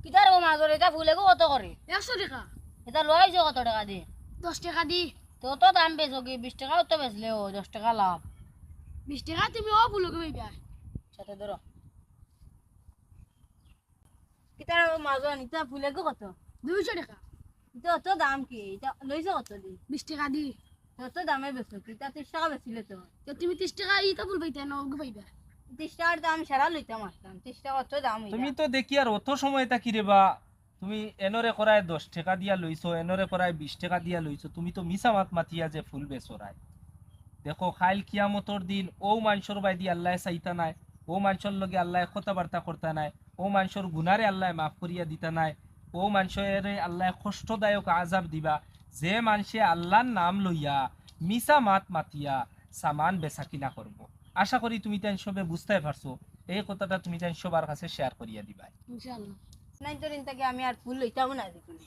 কিতার ও মাজর এটা ফুলে কত করে? 100 টাকা। এটা লইছো কত টাকা দি? 10 টাকা দি। তো তো দাম বেচো কি 20 টাকাও তো বেচলে ও 10 টাকা লাভ। 20 টাকা তুমি ও ফুলকে পাইবা। সাথে ধরো কিতার ও মাজর এটা ফুলে কত? 200 টাকা। এটা তো দাম কি? এটা লইছো কত দি? 20 টাকা দি। তো দামে বেচো কি? এটা 30 টাকা বেচিলে তো। তো তুমি 30 টাকা ইটা ফুল পাইতা না ওকে পাইবা। 30 টাকার দাম সারা লইতাম আসতাম 30 টাকা তো দাম তুমি হইতা। তো দেখি আর অত সময় তা কিরে বা তুমি এনরে করায় 10 টাকা দিয়া লইছো, এনরে করায় 20 টাকা দিয়া লইছো, তুমি তো মিছা মাত মাতিয়া যে ফুল বেচরায়। দেখো খাইল কিয়ামতর দিন ও মানুষের বাইদি আল্লাহ চাইতা নাই, ও মানুষের লগে আল্লাহ কথাবার্তা করতা নাই, ও মানুষের গুনারে আল্লাহ মাফ করিয়া দিতা নাই, ও মানুষের আল্লাহ কষ্টদায়ক আজাব দিবা যে মানুষে আল্লাহর নাম লইয়া মিছা মাত মাতিয়া সামান বেচা কিনা করবো। আশা করি তুমি তাই সবে বুঝতে পারছো, এই কথাটা তুমি তাই সবার কাছে শেয়ার করিয়া দিবা। ইনশাআল্লাহ। নাই তোর ইনতাকে আমি আর ফুল লইতাম না দেখুন।